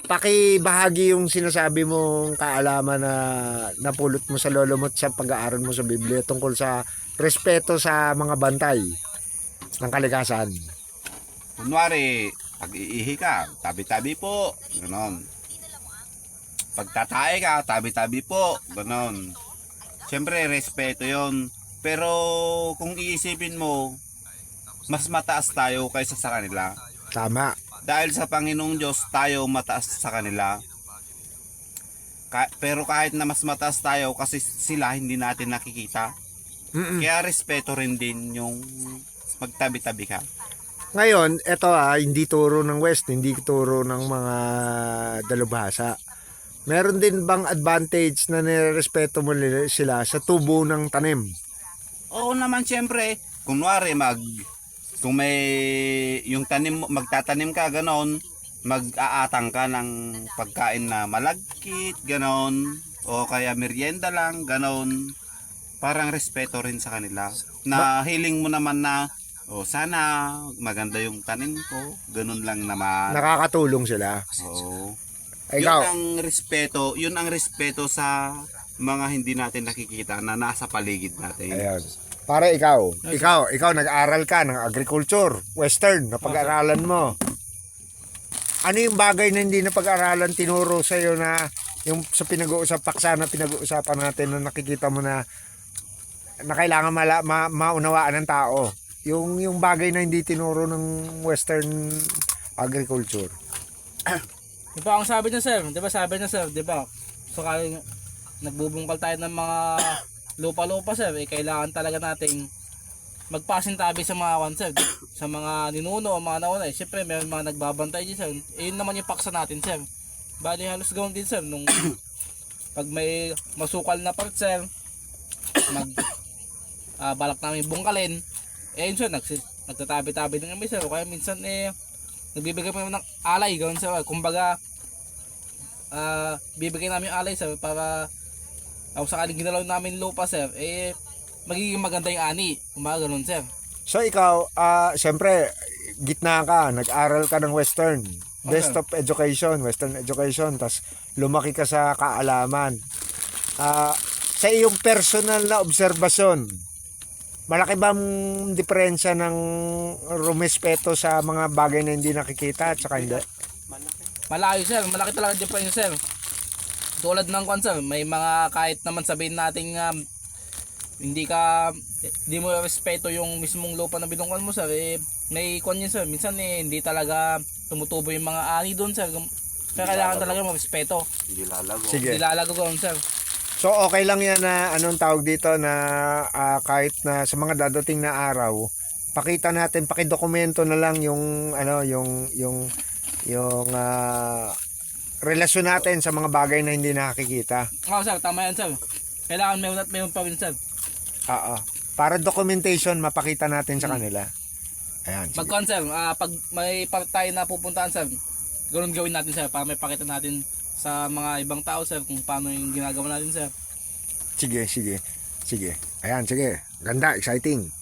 Pakibahagi yung sinasabi mong kaalaman na napulot mo sa lolo mo at sa pag-aaral mo sa Biblia tungkol sa respeto sa mga bantay ng kalikasan. Kunwari, pag iihi ka, tabi-tabi po, ganon. Pagtatae ka, tabi-tabi po, ganon. Siyempre, respeto yon. Pero kung iisipin mo, mas mataas tayo kaysa sa kanila. Tama. Dahil sa Panginoong Diyos, tayo mataas sa kanila. Pero kahit na mas mataas tayo, kasi sila hindi natin nakikita. Kaya respeto rin din yung magtabi-tabi ka. Ngayon, eto hindi turo ng West, hindi turo ng mga dalubhasa. Meron din bang advantage na nirespeto mo sila sa tubo ng tanim? Oo naman, siyempre. Kunwari, kung may yung tanim, magtatanim ka, ganon, mag-aatang ka ng pagkain na malagkit, ganon, o kaya merienda lang, ganon. Parang respeto rin sa kanila. Na hiling mo naman na, sana maganda yung tanim ko, ganon lang naman. Nakakatulong sila. Oo. Ikaw, Yun ang respeto sa mga hindi natin nakikita na nasa paligid natin. ayan. Para ikaw nag-aral ka ng agriculture, western, napag-aralan mo. Ano yung bagay na hindi napag-aralan tinuro sa iyo na yung sa paksa na pinag-uusapan natin na nakikita mo na kailangan maunawaan ng tao? Yung bagay na hindi tinuro ng western agriculture. Di ba ang sabi niya sir, di ba? So kaya nagbubungkal tayo ng mga lupa-lupa sir, kailangan talaga nating magpasintabi sa mga sir, sa mga ninuno, mga nauna. Siyempre may mga nagbabantay din sir. Yun naman yung paksa natin sir. Bali halos gawin din sir nung pag may masukal na part sir, balak namin bungkalin. Yun sir, nagtatabi-tabi din kami sir. O kaya minsan nagbibigay kami ng alay gawin sir. Kumbaga bibigay namin yung alay sir para kung sakaling ginalaw namin lupa sir, magiging maganda yung ani. Kumbaga ganun sir. So ikaw, siyempre, gitna ka, nag-aral ka ng western. Best of education, western education. Tas lumaki ka sa kaalaman. Sa iyong personal na obserbasyon, malaki bang diferensya ng rumespeto sa mga bagay na hindi nakikita at saka hindi? Malayo sir, malaki talaga difference sir. Tulad ng sir, may mga kahit naman sabihin natin hindi mo respeto yung mismong lupa na binungkan mo sir, may yun sir, minsan hindi talaga tumutubo yung mga ani doon sir. Kaya kailangan talaga respeto. Hindi lalago. Sige. Hindi lalago gawin sir. So okay lang yan na anong tawag dito na kahit na sa mga dadating na araw, pakita natin, pakidokumento na lang yung relasyon natin sa mga bagay na hindi nakikita. Oo sir, tama yan sir. Kailangan mayroon pa rin sir. Para documentation mapakita natin sa kanila. Ayan. Sige. Sir, pag may part tayo na pupuntahan sir, ganoon gawin natin sir para may pakita natin sa mga ibang tao sir kung paano yung ginagawa natin sir. Sige. Ayan, sige. Ganda, exciting.